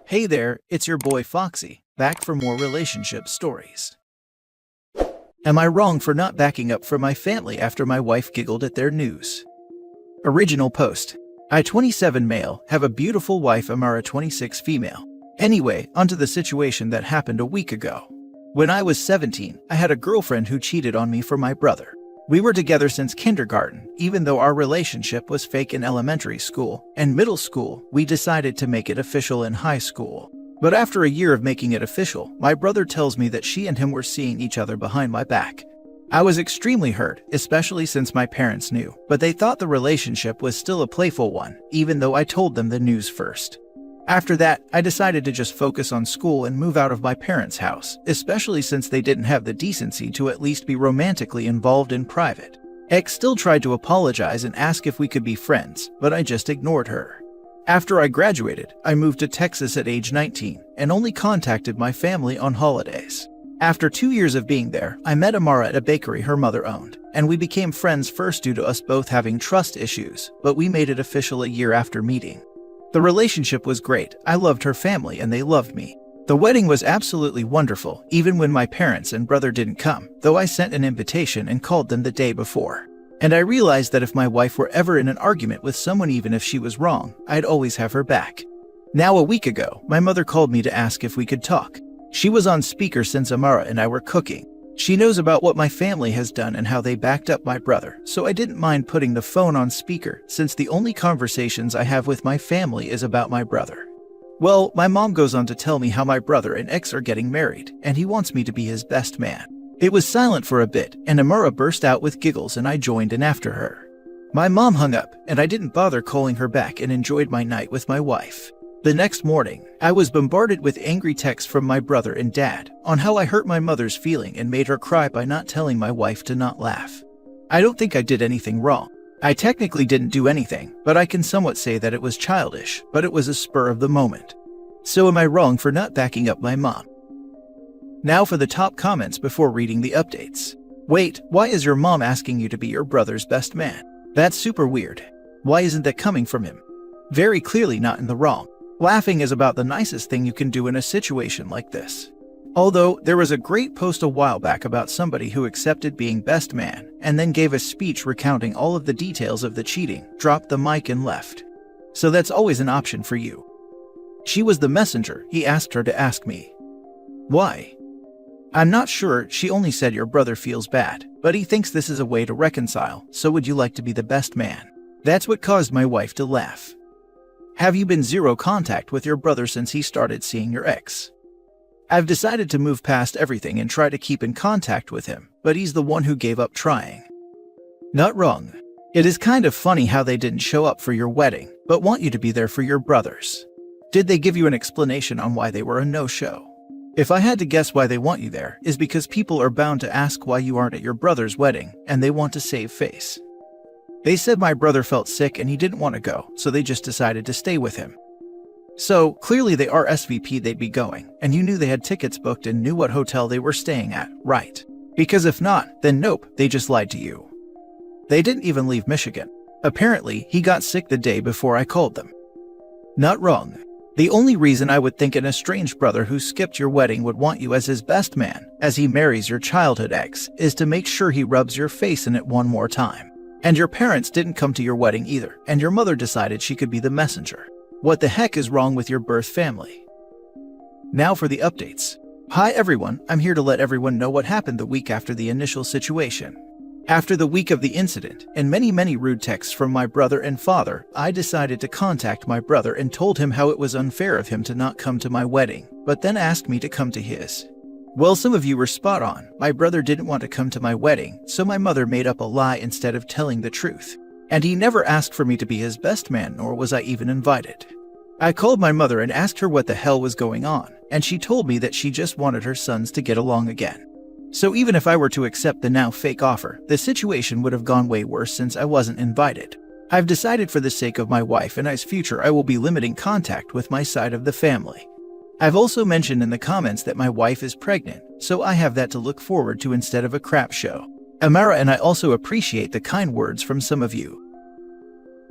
Hey there, it's your boy Foxy, back for more relationship stories. Am I wrong for not backing up for my family after my wife giggled at their news? Original post. I 27 male, have a beautiful wife Amara 26 female. Anyway, onto the situation that happened a week ago. When I was 17, I had a girlfriend who cheated on me for my brother. We were together since kindergarten, even though our relationship was fake in elementary school and middle school. We decided to make it official in high school. But after a year of making it official, my brother tells me that she and him were seeing each other behind my back. I was extremely hurt, especially since my parents knew, but they thought the relationship was still a playful one, even though I told them the news first. After that, I decided to just focus on school and move out of my parents' house, especially since they didn't have the decency to at least be romantically involved in private. Ex still tried to apologize and ask if we could be friends, but I just ignored her. After I graduated, I moved to Texas at age 19 and only contacted my family on holidays. After 2 years of being there, I met Amara at a bakery her mother owned, and we became friends first due to us both having trust issues, but we made it official a year after meeting. The relationship was great. I loved her family and they loved me. The wedding was absolutely wonderful, even when my parents and brother didn't come, though I sent an invitation and called them the day before. And I realized that if my wife were ever in an argument with someone, even if she was wrong, I'd always have her back. Now a week ago, my mother called me to ask if we could talk. She was on speaker since Amara and I were cooking. She knows about what my family has done and how they backed up my brother, so I didn't mind putting the phone on speaker since the only conversations I have with my family is about my brother. Well, my mom goes on to tell me how my brother and ex are getting married, and he wants me to be his best man. It was silent for a bit, and Amara burst out with giggles and I joined in after her. My mom hung up, and I didn't bother calling her back and enjoyed my night with my wife. The next morning, I was bombarded with angry texts from my brother and dad on how I hurt my mother's feeling and made her cry by not telling my wife to not laugh. I don't think I did anything wrong. I technically didn't do anything, but I can somewhat say that it was childish, but it was a spur of the moment. So am I wrong for not backing up my mom? Now for the top comments before reading the updates. Wait, why is your mom asking you to be your brother's best man? That's super weird. Why isn't that coming from him? Very clearly not in the wrong. Laughing is about the nicest thing you can do in a situation like this. Although, there was a great post a while back about somebody who accepted being best man and then gave a speech recounting all of the details of the cheating, dropped the mic and left. So that's always an option for you. She was the messenger, he asked her to ask me. Why? I'm not sure, she only said your brother feels bad, but he thinks this is a way to reconcile, so would you like to be the best man? That's what caused my wife to laugh. Have you been zero contact with your brother since he started seeing your ex? I've decided to move past everything and try to keep in contact with him, but he's the one who gave up trying. Not wrong. It is kind of funny how they didn't show up for your wedding, but want you to be there for your brother's. Did they give you an explanation on why they were a no-show? If I had to guess why they want you there, is because people are bound to ask why you aren't at your brother's wedding, and they want to save face. They said my brother felt sick and he didn't want to go, so they just decided to stay with him. So, clearly they are SVP they'd be going, and you knew they had tickets booked and knew what hotel they were staying at, right? Because if not, then nope, they just lied to you. They didn't even leave Michigan. Apparently, he got sick the day before I called them. Not wrong. The only reason I would think an estranged brother who skipped your wedding would want you as his best man, as he marries your childhood ex, is to make sure he rubs your face in it one more time. And your parents didn't come to your wedding either, and your mother decided she could be the messenger. What the heck is wrong with your birth family? Now for the updates. Hi everyone, I'm here to let everyone know what happened the week after the initial situation. After the week of the incident, and many rude texts from my brother and father, I decided to contact my brother and told him how it was unfair of him to not come to my wedding, but then asked me to come to his. Well, some of you were spot on. My brother didn't want to come to my wedding, so my mother made up a lie instead of telling the truth. And he never asked for me to be his best man, nor was I even invited. I called my mother and asked her what the hell was going on, and she told me that she just wanted her sons to get along again. So even if I were to accept the now fake offer, the situation would have gone way worse since I wasn't invited. I've decided for the sake of my wife and I's future I will be limiting contact with my side of the family. I've also mentioned in the comments that my wife is pregnant, so I have that to look forward to instead of a crap show. Amara and I also appreciate the kind words from some of you.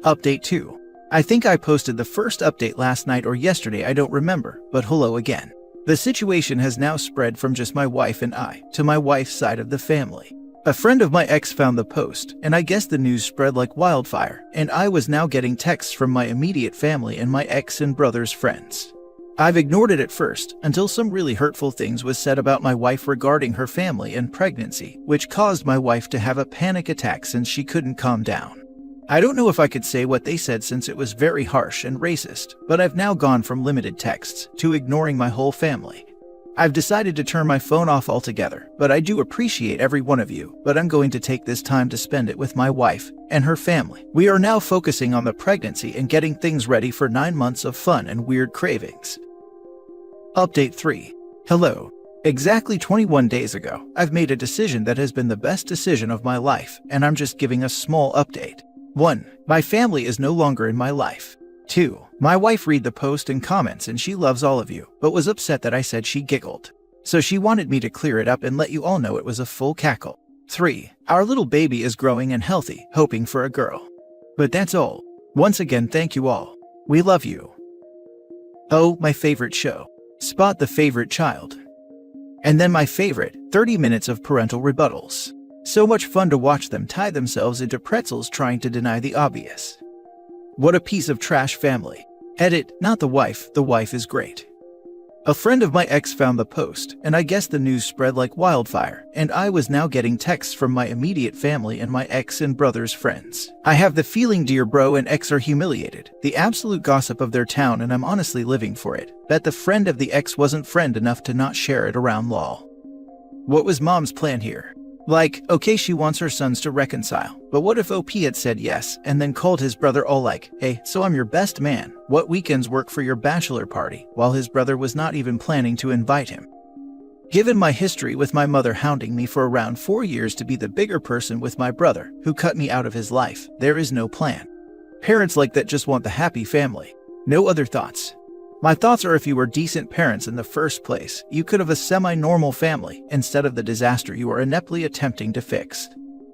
Update 2. I think I posted the first update last night or yesterday, I don't remember, but hello again. The situation has now spread from just my wife and I to my wife's side of the family. A friend of my ex found the post, and I guess the news spread like wildfire, and I was now getting texts from my immediate family and my ex and brother's friends. I've ignored it at first, until some really hurtful things was said about my wife regarding her family and pregnancy, which caused my wife to have a panic attack since she couldn't calm down. I don't know if I could say what they said since it was very harsh and racist, but I've now gone from limited texts to ignoring my whole family. I've decided to turn my phone off altogether, but I do appreciate every one of you, but I'm going to take this time to spend it with my wife and her family. We are now focusing on the pregnancy and getting things ready for 9 months of fun and weird cravings. Update 3. Hello. Exactly 21 days ago, I've made a decision that has been the best decision of my life, and I'm just giving a small update. 1. My family is no longer in my life. 2. My wife read the post and comments and she loves all of you, but was upset that I said she giggled. So she wanted me to clear it up and let you all know it was a full cackle. 3. Our little baby is growing and healthy, hoping for a girl. But that's all. Once again, thank you all. We love you. Oh, my favorite show. Spot the favorite child. And then my favorite, 30 minutes of parental rebuttals. So much fun to watch them tie themselves into pretzels trying to deny the obvious. What a piece of trash family. Edit, not the wife is great. A friend of my ex found the post, and I guess the news spread like wildfire, and I was now getting texts from my immediate family and my ex and brother's friends. I have the feeling dear bro and ex are humiliated, the absolute gossip of their town, and I'm honestly living for it. Bet the friend of the ex wasn't friend enough to not share it around lol. What was mom's plan here? Like, okay, she wants her sons to reconcile, but what if OP had said yes and then called his brother all like, hey, so I'm your best man, what weekends work for your bachelor party, while his brother was not even planning to invite him? Given my history with my mother hounding me for around 4 years to be the bigger person with my brother, who cut me out of his life, there is no plan. Parents like that just want the happy family. No other thoughts. My thoughts are, if you were decent parents in the first place, you could have a semi-normal family instead of the disaster you are ineptly attempting to fix.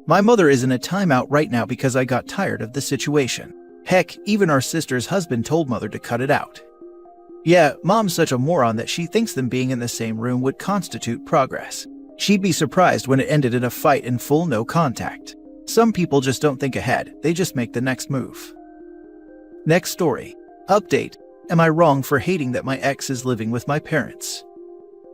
My mother is in a timeout right now because I got tired of the situation. Heck, even our sister's husband told mother to cut it out. Yeah, mom's such a moron that she thinks them being in the same room would constitute progress. She'd be surprised when it ended in a fight in full no contact. Some people just don't think ahead, they just make the next move. Next story. Update. Am I wrong for hating that my ex is living with my parents?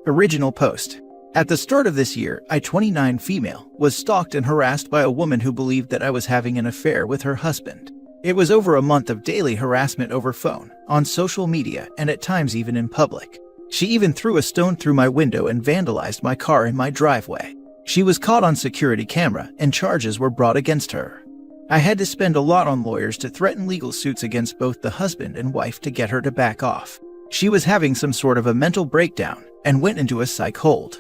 Original post. At the start of this year, I, 29 female, was stalked and harassed by a woman who believed that I was having an affair with her husband. It was over a month of daily harassment over phone, on social media, and at times even in public. She even threw a stone through my window and vandalized my car in my driveway. She was caught on security camera and charges were brought against her. I had to spend a lot on lawyers to threaten legal suits against both the husband and wife to get her to back off. She was having some sort of a mental breakdown and went into a psych hold.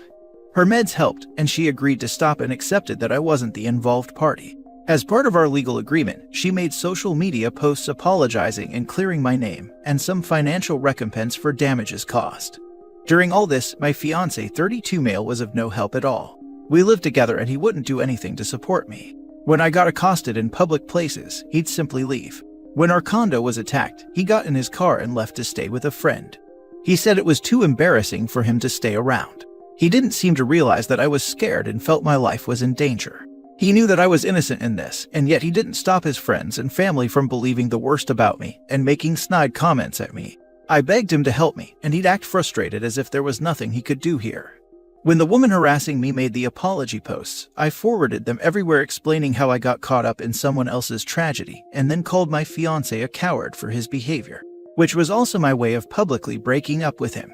Her meds helped, and she agreed to stop and accepted that I wasn't the involved party. As part of our legal agreement, she made social media posts apologizing and clearing my name, and some financial recompense for damages caused. During all this, my fiancé, 32 male, was of no help at all. We lived together and he wouldn't do anything to support me. When I got accosted in public places, he'd simply leave. When our condo was attacked, he got in his car and left to stay with a friend. He said it was too embarrassing for him to stay around. He didn't seem to realize that I was scared and felt my life was in danger. He knew that I was innocent in this, and yet he didn't stop his friends and family from believing the worst about me and making snide comments at me. I begged him to help me, and he'd act frustrated as if there was nothing he could do here. When the woman harassing me made the apology posts, I forwarded them everywhere explaining how I got caught up in someone else's tragedy and then called my fiancé a coward for his behavior, which was also my way of publicly breaking up with him.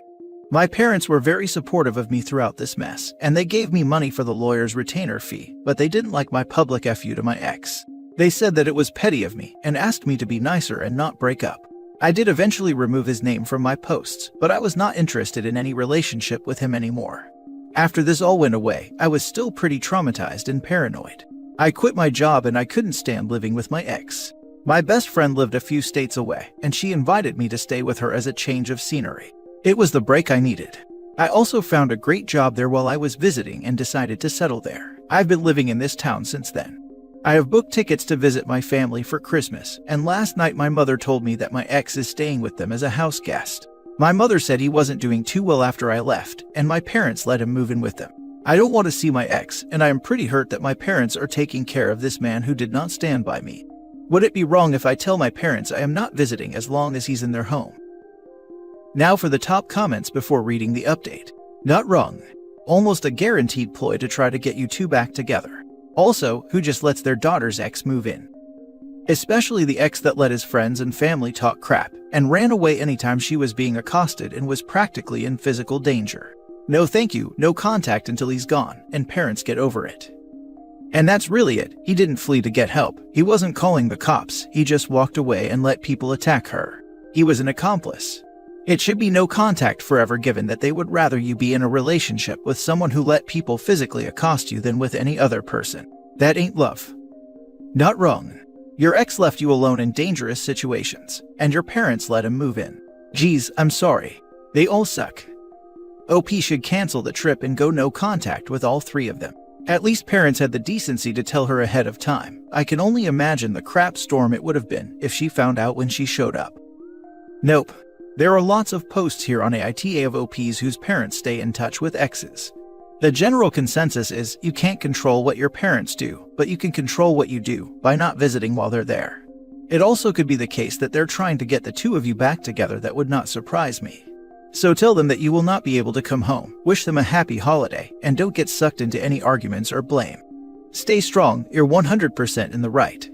My parents were very supportive of me throughout this mess, and they gave me money for the lawyer's retainer fee, but they didn't like my public FU to my ex. They said that it was petty of me and asked me to be nicer and not break up. I did eventually remove his name from my posts, but I was not interested in any relationship with him anymore. After this all went away, I was still pretty traumatized and paranoid. I quit my job and I couldn't stand living with my ex. My best friend lived a few states away, and she invited me to stay with her as a change of scenery. It was the break I needed. I also found a great job there while I was visiting and decided to settle there. I've been living in this town since then. I have booked tickets to visit my family for Christmas, and last night my mother told me that my ex is staying with them as a house guest. My mother said he wasn't doing too well after I left, and my parents let him move in with them. I don't want to see my ex, and I am pretty hurt that my parents are taking care of this man who did not stand by me. Would it be wrong if I tell my parents I am not visiting as long as he's in their home? Now for the top comments before reading the update. Not wrong. Almost a guaranteed ploy to try to get you two back together. Also, who just lets their daughter's ex move in? Especially the ex that let his friends and family talk crap and ran away anytime she was being accosted and was practically in physical danger. No thank you, no contact until he's gone, and parents get over it. And that's really it. He didn't flee to get help. He wasn't calling the cops. He just walked away and let people attack her. He was an accomplice. It should be no contact forever, given that they would rather you be in a relationship with someone who let people physically accost you than with any other person. That ain't love. Not wrong. Your ex left you alone in dangerous situations, and your parents let him move in. Geez, I'm sorry. They all suck. OP should cancel the trip and go no contact with all three of them. At least parents had the decency to tell her ahead of time. I can only imagine the crap storm it would have been if she found out when she showed up. Nope. There are lots of posts here on AITA of OPs whose parents stay in touch with exes. The general consensus is you can't control what your parents do, but you can control what you do by not visiting while they're there. It also could be the case that they're trying to get the two of you back together. That would not surprise me. So tell them that you will not be able to come home, wish them a happy holiday, and don't get sucked into any arguments or blame. Stay strong, you're 100% in the right.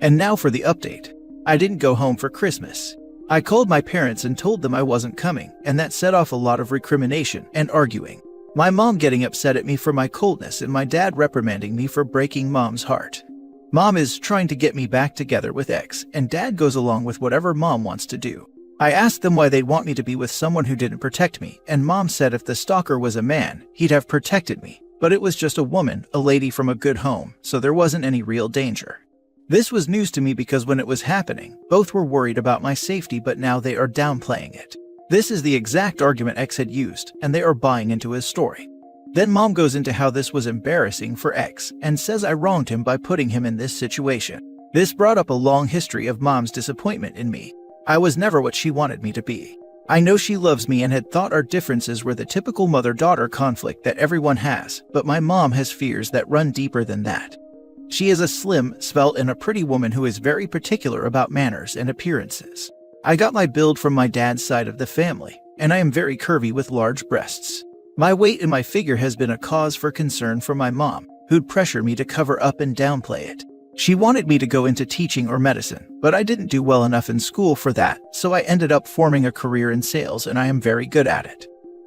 And now for the update. I didn't go home for Christmas. I called my parents and told them I wasn't coming, and that set off a lot of recrimination and arguing. My mom getting upset at me for my coldness and my dad reprimanding me for breaking mom's heart. Mom is trying to get me back together with ex, and dad goes along with whatever mom wants to do. I asked them why they'd want me to be with someone who didn't protect me, and mom said if the stalker was a man, he'd have protected me, but it was just a woman, a lady from a good home, so there wasn't any real danger. This was news to me because when it was happening, both were worried about my safety, but now they are downplaying it. This is the exact argument X had used, and they are buying into his story. Then mom goes into how this was embarrassing for X, and says I wronged him by putting him in this situation. This brought up a long history of mom's disappointment in me. I was never what she wanted me to be. I know she loves me and had thought our differences were the typical mother-daughter conflict that everyone has, but my mom has fears that run deeper than that. She is a slim, svelte, and a pretty woman who is very particular about manners and appearances. I got my build from my dad's side of the family, and I am very curvy with large breasts. My weight and my figure has been a cause for concern for my mom, who'd pressure me to cover up and downplay it. She wanted me to go into teaching or medicine, but I didn't do well enough in school for that, so I ended up forming a career in sales, and I am very good at it.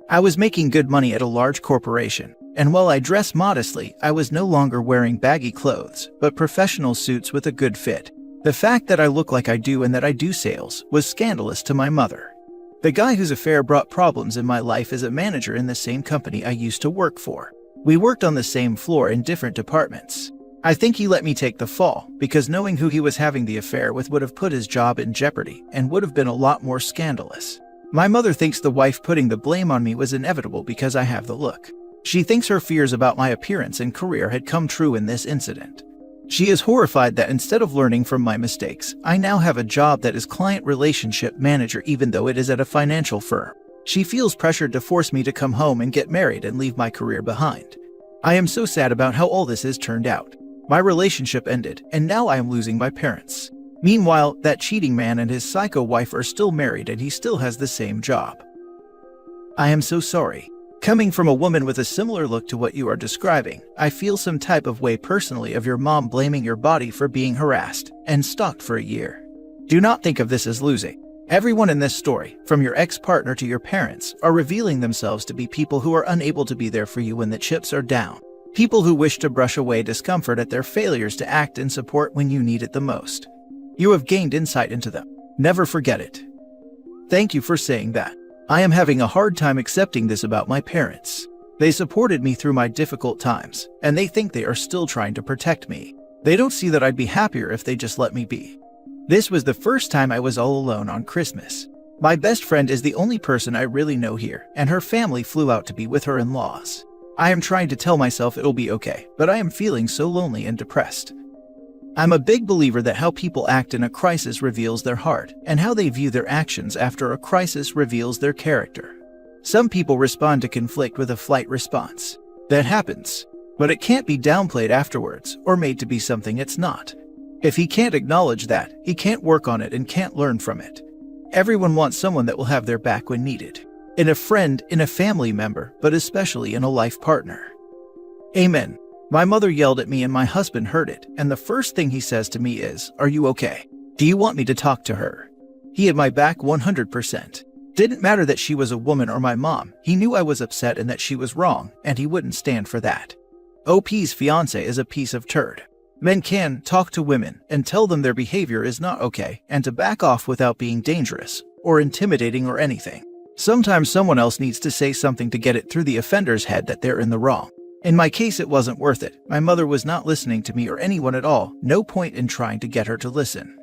I was making good money at a large corporation, and while I dress modestly, I was no longer wearing baggy clothes, but professional suits with a good fit. The fact that I look like I do and that I do sales was scandalous to my mother. The guy whose affair brought problems in my life is a manager in the same company I used to work for. We worked on the same floor in different departments. I think he let me take the fall, because knowing who he was having the affair with would have put his job in jeopardy and would have been a lot more scandalous. My mother thinks the wife putting the blame on me was inevitable because I have the look. She thinks her fears about my appearance and career had come true in this incident. She is horrified that instead of learning from my mistakes, I now have a job that is client relationship manager even though it is at a financial firm. She feels pressured to force me to come home and get married and leave my career behind. I am so sad about how all this has turned out. My relationship ended, and now I am losing my parents. Meanwhile, that cheating man and his psycho wife are still married and he still has the same job. I am so sorry. Coming from a woman with a similar look to what you are describing, I feel some type of way personally of your mom blaming your body for being harassed and stalked for a year. Do not think of this as losing. Everyone in this story, from your ex-partner to your parents, are revealing themselves to be people who are unable to be there for you when the chips are down. People who wish to brush away discomfort at their failures to act in support when you need it the most. You have gained insight into them. Never forget it. Thank you for saying that. I am having a hard time accepting this about my parents. They supported me through my difficult times, and they think they are still trying to protect me. They don't see that I'd be happier if they just let me be. This was the first time I was all alone on Christmas. My best friend is the only person I really know here, and her family flew out to be with her in-laws. I am trying to tell myself it'll be okay, but I am feeling so lonely and depressed. I'm a big believer that how people act in a crisis reveals their heart, and how they view their actions after a crisis reveals their character. Some people respond to conflict with a flight response. That happens, but it can't be downplayed afterwards or made to be something it's not. If he can't acknowledge that, he can't work on it and can't learn from it. Everyone wants someone that will have their back when needed. In a friend, in a family member, but especially in a life partner. Amen. My mother yelled at me and my husband heard it, and the first thing he says to me is, "Are you okay? Do you want me to talk to her?" He had my back 100%. Didn't matter that she was a woman or my mom, he knew I was upset and that she was wrong, and he wouldn't stand for that. OP's fiance is a piece of turd. Men can talk to women and tell them their behavior is not okay and to back off without being dangerous or intimidating or anything. Sometimes someone else needs to say something to get it through the offender's head that they're in the wrong. In my case, it wasn't worth it. My mother was not listening to me or anyone at all. No point in trying to get her to listen.